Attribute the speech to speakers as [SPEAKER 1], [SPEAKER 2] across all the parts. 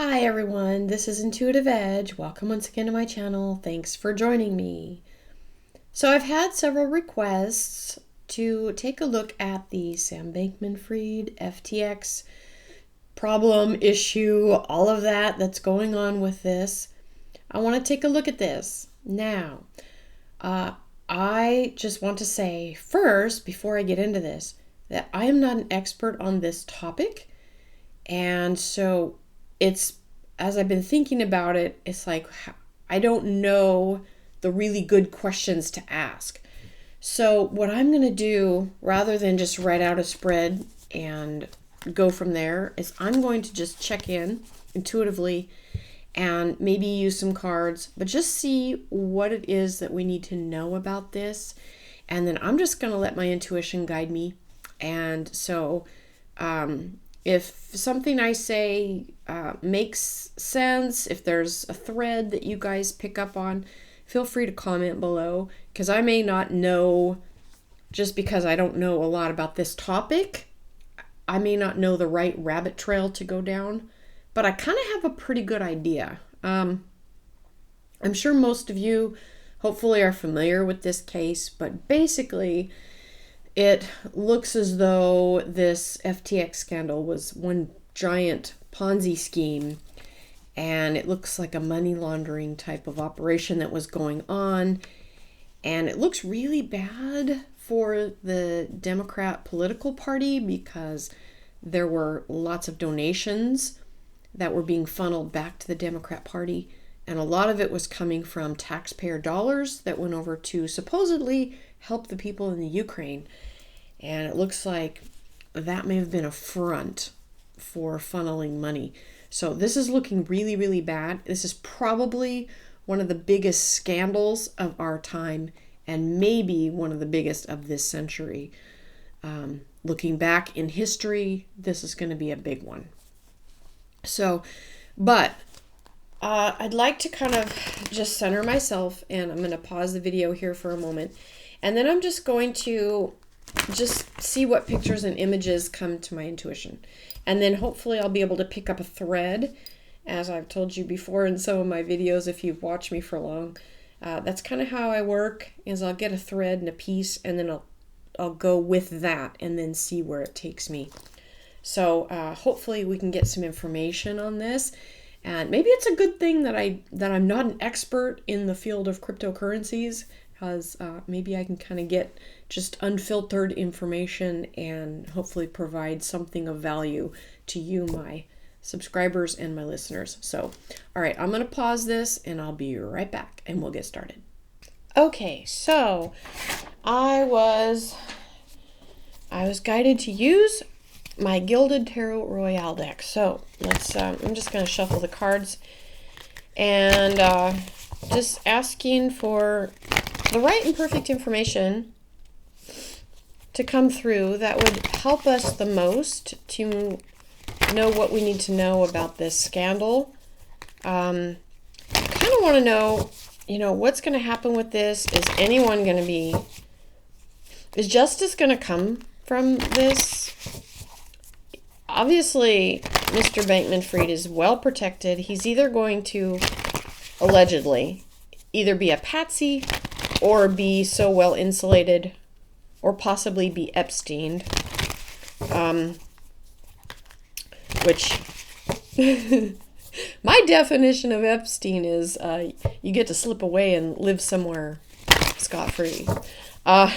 [SPEAKER 1] Hi everyone, this is Intuitive Edge. Welcome once again to my channel. Thanks for joining me. So I've had several requests to take a look at the Sam Bankman-Fried FTX problem, issue, all of that's going on with this. I want to take a look at this. Now, I just want to say first, before I get into this, that I am not an expert on this topic. And so it's, as I've been thinking about it, it's like, I don't know the really good questions to ask. So what I'm going to do, rather than just write out a spread and go from there, is I'm going to just check in intuitively and maybe use some cards, but just see what it is that we need to know about this. And then I'm just going to let my intuition guide me. And so, if something I say makes sense, if there's a thread that you guys pick up on, feel free to comment below, because I may not know, just because I don't know a lot about this topic, I may not know the right rabbit trail to go down, but I kind of have a pretty good idea. I'm sure most of you hopefully are familiar with this case, but basically it looks as though this FTX scandal was one giant Ponzi scheme, and it looks like a money laundering type of operation that was going on, and it looks really bad for the Democrat political party because there were lots of donations that were being funneled back to the Democrat Party, and a lot of it was coming from taxpayer dollars that went over to supposedly help the people in the Ukraine. And it looks like that may have been a front for funneling money. So this is looking really, really bad. This is probably one of the biggest scandals of our time, and maybe one of the biggest of this century. Looking back in history, this is going to be a big one. So, but I'd like to kind of just center myself, and I'm going to pause the video here for a moment, and then I'm just going to just see what pictures and images come to my intuition. And then hopefully I'll be able to pick up a thread, as I've told you before in some of my videos if you've watched me for long. That's kind of how I work, is I'll get a thread and a piece, and then I'll go with that and then see where it takes me. So hopefully we can get some information on this. And maybe it's a good thing that I'm not an expert in the field of cryptocurrencies, because maybe I can kind of get just unfiltered information and hopefully provide something of value to you, my subscribers and my listeners. So, all right, I'm going to pause this and I'll be right back and we'll get started. Okay, so I was guided to use my Gilded Tarot Royale deck. So let's, I'm just going to shuffle the cards and just asking for the right and perfect information to come through that would help us the most to know what we need to know about this scandal. I kind of want to know, what's going to happen with this. Is justice going to come from this? Obviously, Mr. Bankman-Fried is well protected. He's either going to, allegedly, either be a patsy or be so well insulated, or possibly be Epsteined, which my definition of Epstein is you get to slip away and live somewhere scot-free. I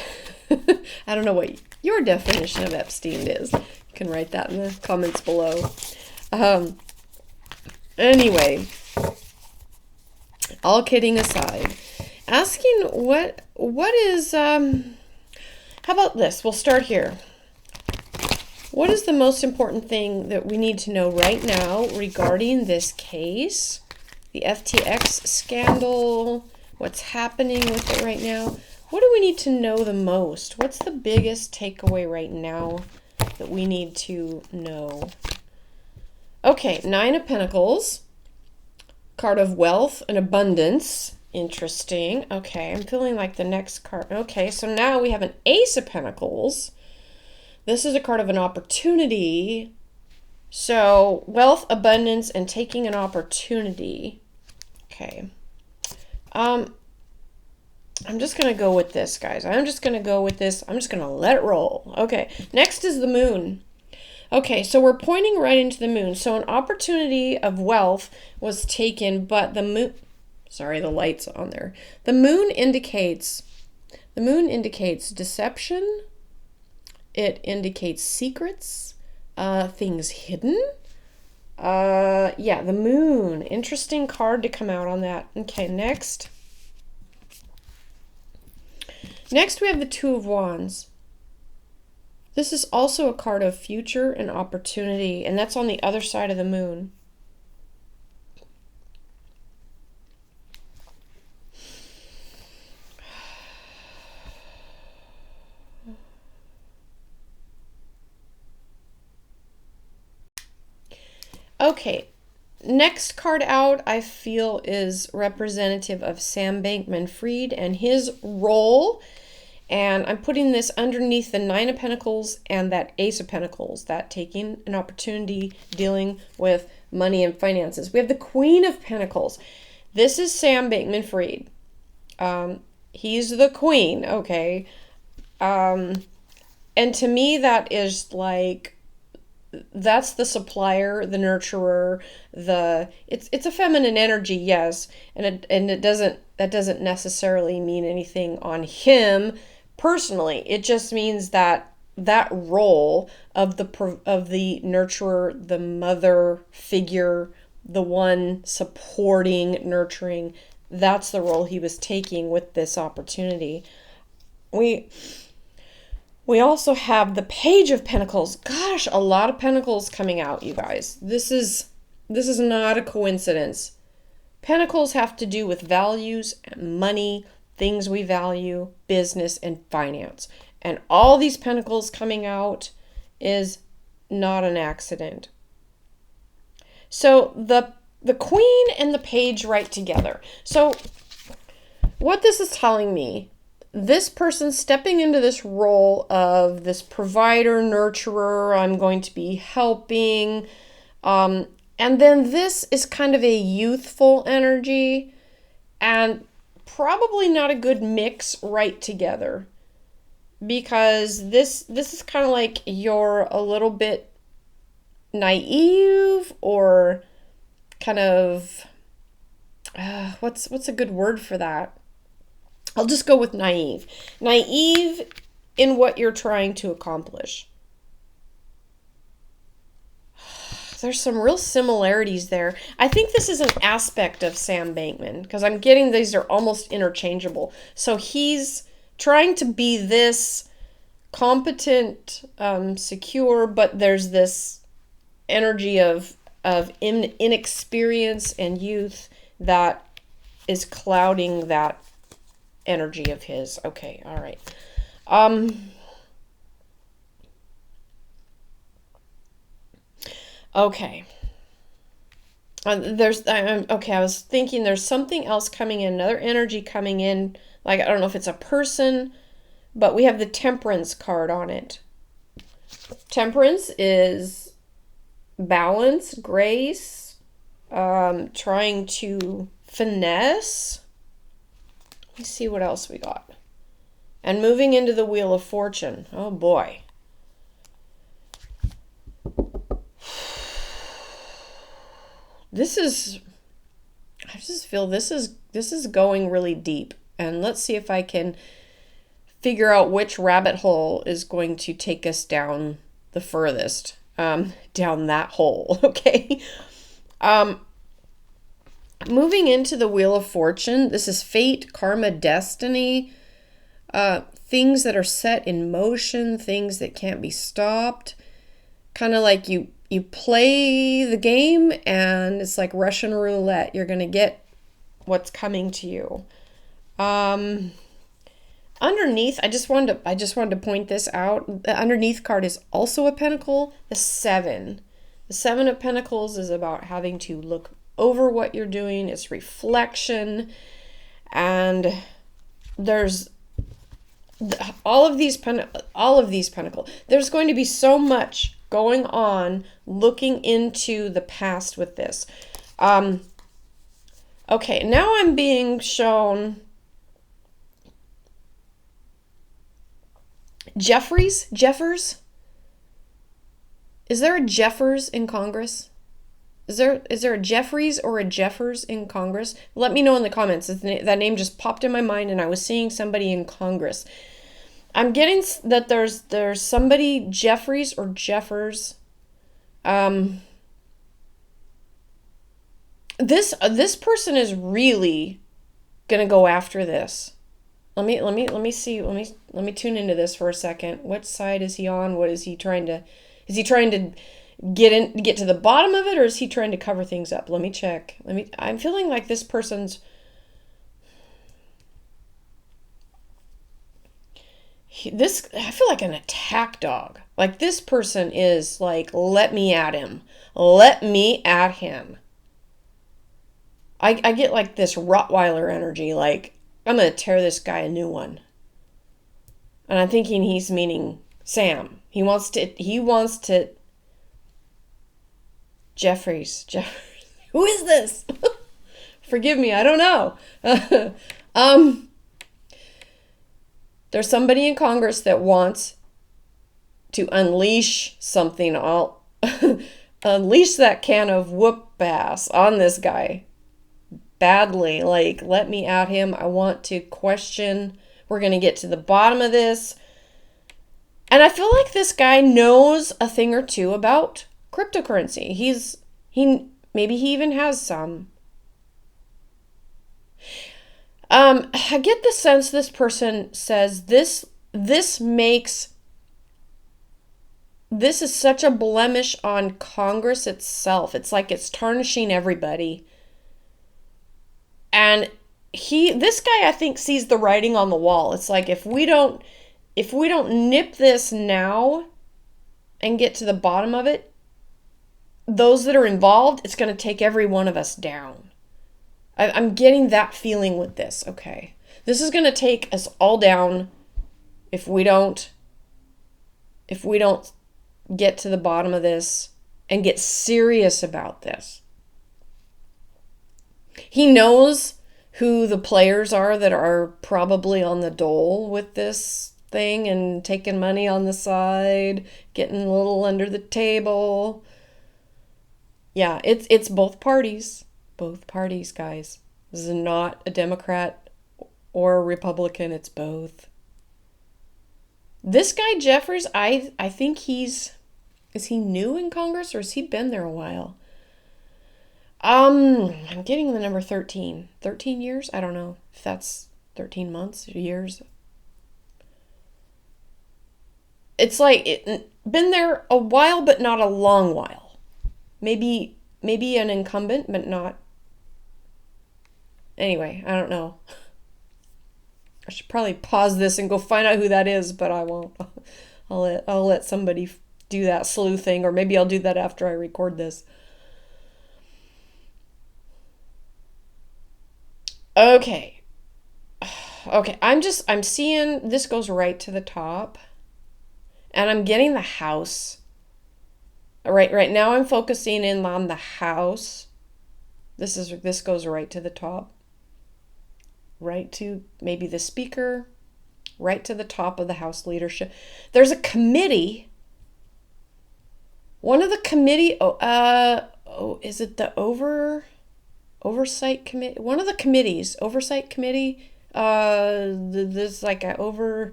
[SPEAKER 1] don't know what your definition of Epstein is. You can write that in the comments below. Anyway, all kidding aside, asking what is, how about this? We'll start here. What is the most important thing that we need to know right now regarding this case? The FTX scandal, what's happening with it right now? What do we need to know the most? What's the biggest takeaway right now that we need to know? Okay, 9 of Pentacles, card of wealth and abundance. Interesting. Okay, I'm feeling like the next card. Okay, so now we have an Ace of Pentacles. This is a card of an opportunity So wealth, abundance, and taking an opportunity. Okay. I'm just going to go with this, guys. I'm just going to go with this. I'm just going to let it roll. Okay. Next is the moon. Okay, so we're pointing right into the moon. So an opportunity of wealth was taken, but the moon, sorry, the light's on there. The moon indicates deception. It indicates secrets, things hidden. Yeah, the moon. Interesting card to come out on that. Okay, next. Next we have the Two of Wands. This is also a card of future and opportunity, and that's on the other side of the moon. Okay, next card out I feel is representative of Sam Bankman-Fried and his role. And I'm putting this underneath the Nine of Pentacles and that Ace of Pentacles, that taking an opportunity, dealing with money and finances. We have the Queen of Pentacles. This is Sam Bankman-Fried. He's the queen, okay? And to me, that is like, that's the supplier, the nurturer, it's a feminine energy, yes, and that doesn't necessarily mean anything on him personally. It just means that role of the nurturer, the mother figure, the one supporting, nurturing, that's the role he was taking with this opportunity. We also have the Page of Pentacles. Gosh, a lot of pentacles coming out, you guys. This is not a coincidence. Pentacles have to do with values, money, things we value, business, and finance. And all these pentacles coming out is not an accident. So the Queen and the Page right together. So what this is telling me, this person stepping into this role of this provider, nurturer, I'm going to be helping. And then this is kind of a youthful energy and probably not a good mix right together, because this is kind of like you're a little bit naive or kind of, what's a good word for that? I'll just go with naive. Naive in what you're trying to accomplish. There's some real similarities there. I think this is an aspect of Sam Bankman, because I'm getting these are almost interchangeable. So he's trying to be this competent, secure, but there's this energy of inexperience and youth that is clouding that energy of his. Okay, all right. Okay. Okay, I was thinking there's something else coming in, another energy coming in. Like, I don't know if it's a person, but we have the Temperance card on it. Temperance is balance, grace, trying to finesse. Let me see what else we got. And moving into the Wheel of Fortune. Oh boy. I just feel this is going really deep. And let's see if I can figure out which rabbit hole is going to take us down the furthest. Down that hole, okay? Moving into the Wheel of Fortune, this is fate, karma, destiny, things that are set in motion, things that can't be stopped. Kind of like you play the game and it's like Russian roulette. You're going to get what's coming to you. Underneath, I just wanted to point this out. The underneath card is also a pentacle, the 7. The 7 of Pentacles is about having to look over what you're doing. It's reflection. And there's all of these pentacles. There's going to be so much going on looking into the past with this. Okay, now I'm being shown Jeffers. Is there a Jeffers in Congress? Is there a Jeffries or a Jeffers in Congress? Let me know in the comments. That name just popped in my mind, and I was seeing somebody in Congress. I'm getting that there's somebody Jeffries or Jeffers. This person is really gonna go after this. Let me see. Let me tune into this for a second. What side is he on? What is he trying to? Is he trying to get to the bottom of it, or is he trying to cover things up? Let me check. I'm feeling like this person's. I feel like an attack dog. Like this person is like, let me at him. Let me at him. I get like this Rottweiler energy, like, I'm going to tear this guy a new one. And I'm thinking he's meaning Sam. He wants to. Jeffries. Who is this? Forgive me, I don't know. There's somebody in Congress that wants to unleash something. I'll unleash that can of whoop ass on this guy. Badly. Like, let me at him. I want to question. We're going to get to the bottom of this. And I feel like this guy knows a thing or two about cryptocurrency. Maybe he even has some. I get the sense this person says this is such a blemish on Congress itself. It's like it's tarnishing everybody. And this guy, I think, sees the writing on the wall. It's like, if we don't nip this now and get to the bottom of it, those that are involved, it's going to take every one of us down. I'm getting that feeling with this. Okay, this is going to take us all down if we don't get to the bottom of this and get serious about this. He knows who the players are that are probably on the dole with this thing and taking money on the side, getting a little under the table. Yeah, it's both parties. Both parties, guys. This is not a Democrat or a Republican. It's both. This guy, Jeffers, I think is he new in Congress, or has he been there a while? I'm getting the number 13. 13 years? I don't know if that's 13 months, years. It's like been there a while, but not a long while. Maybe an incumbent, but not. Anyway, I don't know. I should probably pause this and go find out who that is, but I won't. I'll let somebody do that sleuthing, or maybe I'll do that after I record this. Okay, I'm seeing this goes right to the top, and I'm getting the house. Right now I'm focusing in on the house. This goes right to the top. Right to maybe the speaker, right to the top of the House leadership. There's a committee. One of the committee, is it the oversight committee? One of the committees, oversight committee. There's like a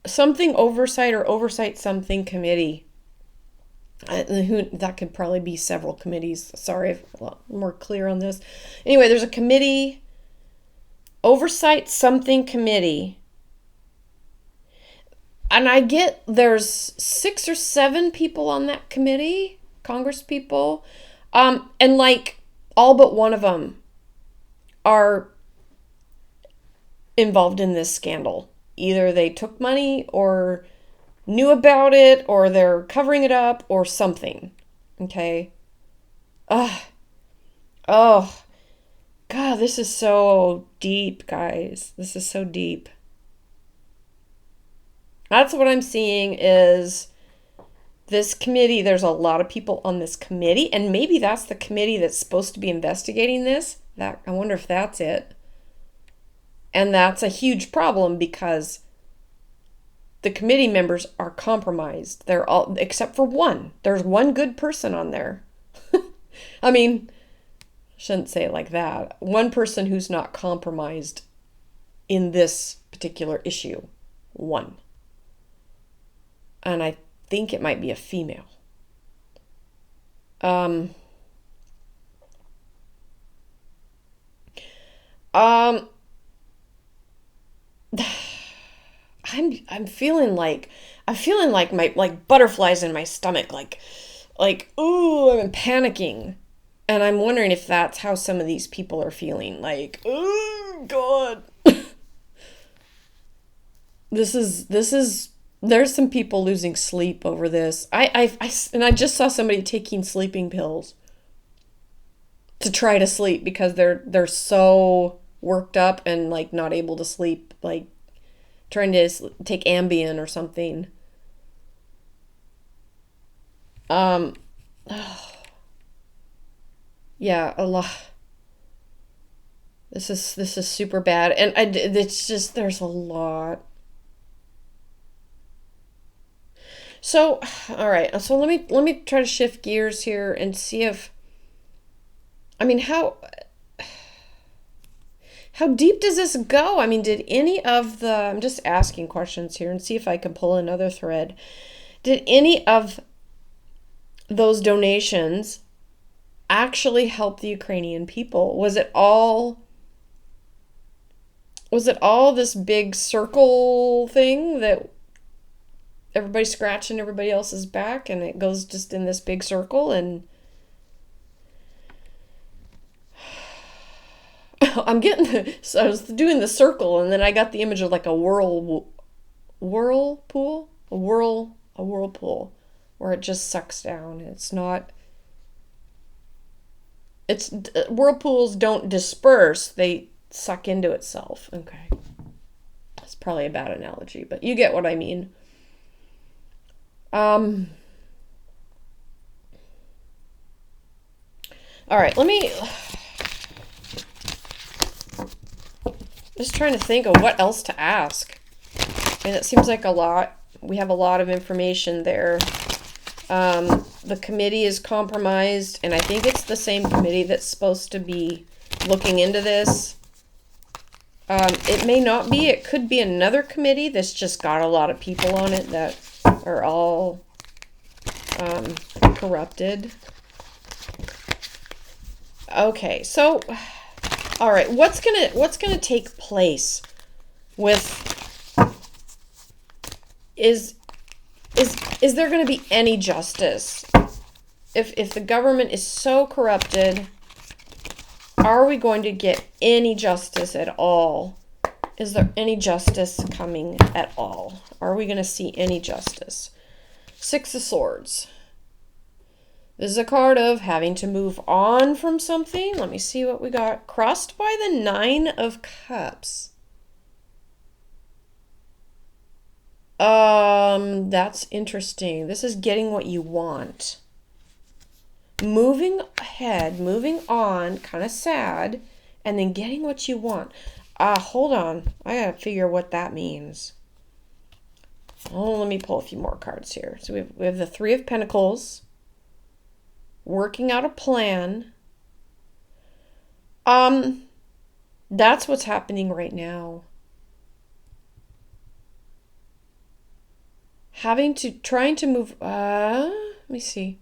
[SPEAKER 1] something oversight or oversight something committee. That could probably be several committees. Sorry, I'm a lot more clear on this. Anyway, there's a committee, oversight something committee. And I get there's 6 or 7 people on that committee, Congress people. And like all but one of them are involved in this scandal. Either they took money or knew about it, or they're covering it up, or something. Okay? Oh, God, this is so deep, guys. This is so deep. That's what I'm seeing is This committee, there's a lot of people on this committee, and maybe that's the committee that's supposed to be investigating this. That, I wonder if that's it. And that's a huge problem because the committee members are compromised. They're all, except for one. There's one good person on there. I mean, shouldn't say it like that. One person who's not compromised in this particular issue. One. And I think it might be a female. I'm feeling like my like butterflies in my stomach, like ooh, I'm panicking. And I'm wondering if that's how some of these people are feeling, like, oh God. This is there's some people losing sleep over this. And I just saw somebody taking sleeping pills to try to sleep because they're so worked up and like not able to sleep, like trying to take Ambien or something. Yeah, a lot. This is super bad, and it's just there's a lot. So, all right. So let me try to shift gears here and see if, I mean, how deep does this go? I mean, did any of the, I'm just asking questions here and see if I can pull another thread. Did any of those donations actually help the Ukrainian people? Was it all this big circle thing that everybody's scratching everybody else's back and it goes just in this big circle? And I'm getting so I was doing the circle and then I got the image of like a whirlpool where it just sucks down. Whirlpools don't disperse, they suck into itself. Okay. That's probably a bad analogy, but you get what I mean. All right, let me just trying to think of what else to ask. I mean, it seems like a lot. We have a lot of information there. The committee is compromised, and I think it's the same committee that's supposed to be looking into this. It may not be. It could be another committee that's just got a lot of people on it that are all corrupted. Okay, so all right, what's gonna take place with is there going to be any justice? If the government is so corrupted, are we going to get any justice at all? Is there any justice coming at all? Are we going to see any justice? Six of Swords. This is a card of having to move on from something. Let me see what we got. Crossed by the Nine of Cups. That's interesting. This is getting what you want. Moving ahead, moving on, kind of sad, and then getting what you want. Hold on. I gotta figure what that means. Oh, let me pull a few more cards here. So we have the Three of Pentacles. Working out a plan. That's what's happening right now. Trying to move, let me see.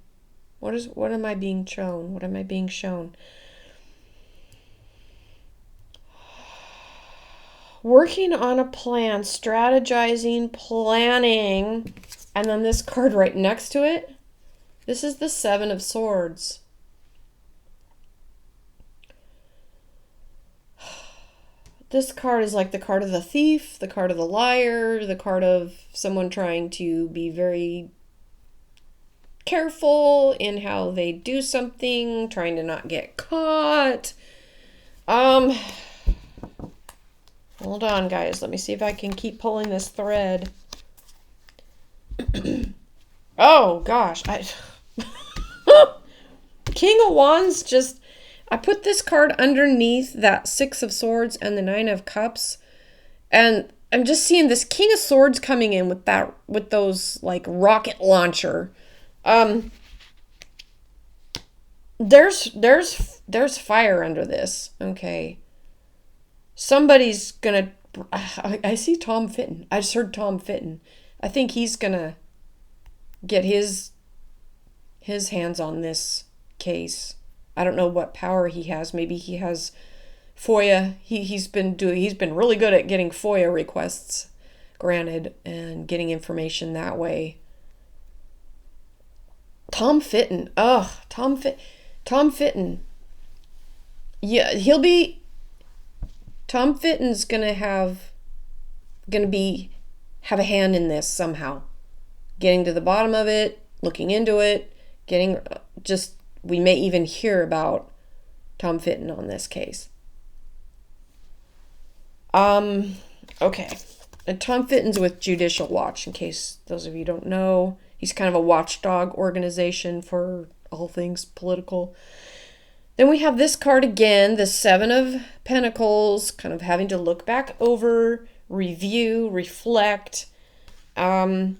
[SPEAKER 1] What am I being shown? What am I being shown? Working on a plan, strategizing, planning, and then this card right next to it. This is the Seven of Swords. This card is like the card of the thief, the card of the liar, the card of someone trying to be very careful in how they do something, trying to not get caught. Hold on, guys. Let me see if I can keep pulling this thread. Oh gosh, King of Wands just, I put this card underneath that Six of Swords and the Nine of Cups, and I'm just seeing this King of Swords coming in with those like rocket launcher. There's fire under this. Okay. Somebody's gonna, I see Tom Fitton. I just heard Tom Fitton. I think he's gonna get his hands on this case. I don't know what power he has. Maybe he has FOIA. He's been really good at getting FOIA requests granted and getting information that way. Tom Fitton. Oh, Tom Fitton. Yeah, Tom Fitton's gonna have a hand in this somehow. Getting to the bottom of it, looking into it, we may even hear about Tom Fitton on this case. Okay. And Tom Fitton's with Judicial Watch, in case those of you don't know. He's kind of a watchdog organization for all things political. Then we have this card again, the Seven of Pentacles, kind of having to look back over, review, reflect. And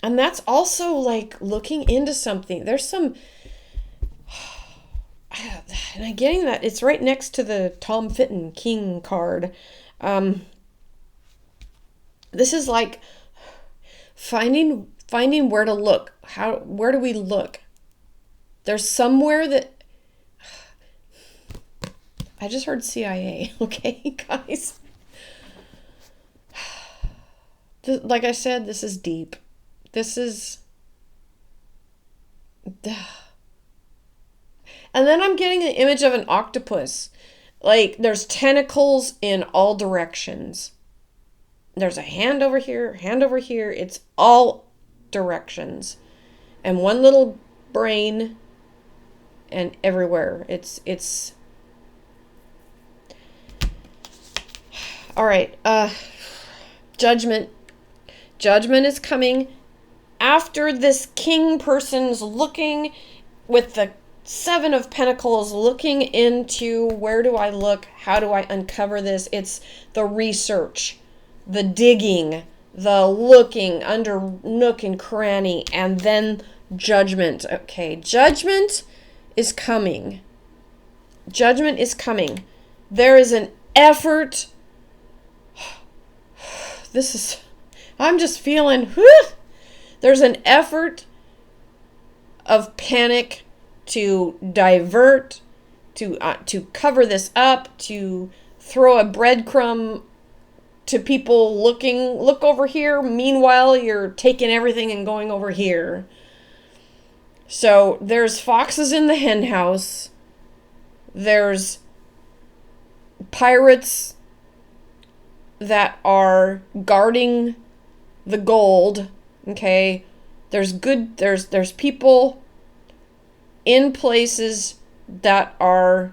[SPEAKER 1] that's also like looking into something. There's some, and I'm getting that it's right next to the Tom Fitton King card. This is like finding where to look. Where do we look? There's somewhere that, I just heard CIA. Okay, guys. Like I said, this is deep. This is... And then I'm getting an image of an octopus. Like, there's tentacles in all directions. There's a hand over here, hand over here. It's all directions. And one little brain and everywhere. It's... All right. Judgment. Judgment is coming after this king person's looking with the Seven of Pentacles, looking into where do I look? How do I uncover this? It's the research, the digging, the looking under nook and cranny, and then judgment. Okay, judgment is coming. Judgment is coming. There is an effort. I'm just feeling, there's an effort of panic to divert, to cover this up, to throw a breadcrumb to people look over here. Meanwhile, you're taking everything and going over here. So there's foxes in the hen house. There's pirates that are guarding the gold. Okay, there's people in places that are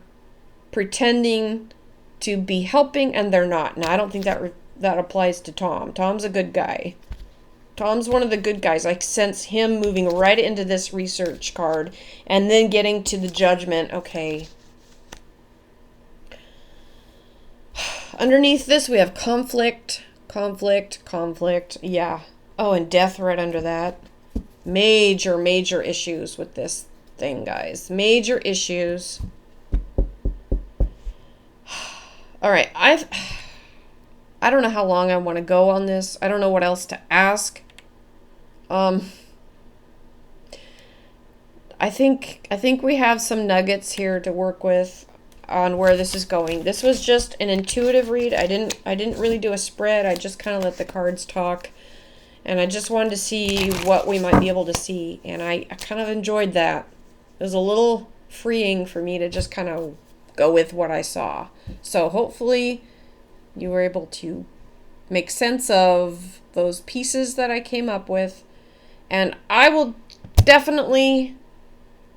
[SPEAKER 1] pretending to be helping and they're not. Now I don't think that applies to Tom. Tom's a good guy. Tom's one of the good guys. I sense him moving right into this research card and then getting to the judgment. Okay. Underneath this, we have conflict. Yeah. Oh, and death right under that. Major issues with this thing, guys. Major issues. All right. I don't know how long I want to go on this. I don't know what else to ask. I think we have some nuggets here to work with on where this is going. This was just an intuitive read. I didn't really do a spread. I just kind of let the cards talk. And I just wanted to see what we might be able to see. And I kind of enjoyed that. It was a little freeing for me to just kind of go with what I saw. So hopefully you were able to make sense of those pieces that I came up with. And I will definitely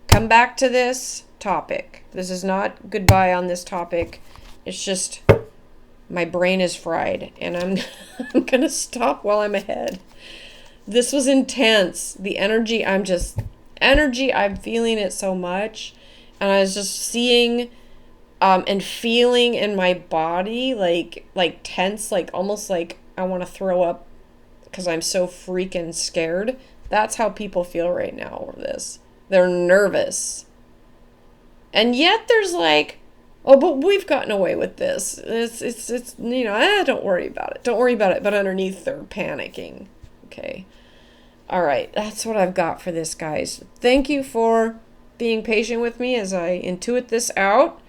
[SPEAKER 1] come back to this topic. This is not goodbye on this topic. It's just my brain is fried and I'm going to stop while I'm ahead. This was intense. The energy, I'm feeling it so much. And I was just seeing and feeling in my body like tense, like almost like I want to throw up because I'm so freaking scared. That's how people feel right now over this. They're nervous. And yet there's like, oh, but we've gotten away with this. It's don't worry about it. Don't worry about it. But underneath they're panicking. Okay. All right. That's what I've got for this, guys. Thank you for being patient with me as I intuit this out.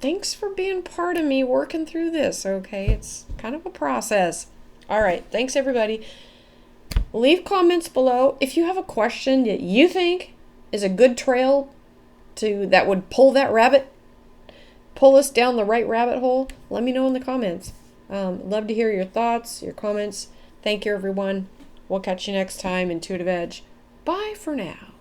[SPEAKER 1] Thanks for being part of me working through this. Okay. It's kind of a process. All right. Thanks, everybody. Leave comments below if you have a question that you think is a good trail that would pull us down the right rabbit hole. Let me know in the comments. Love to hear your thoughts, your comments. Thank you, everyone. We'll catch you next time. Intuitive Edge. Bye for now.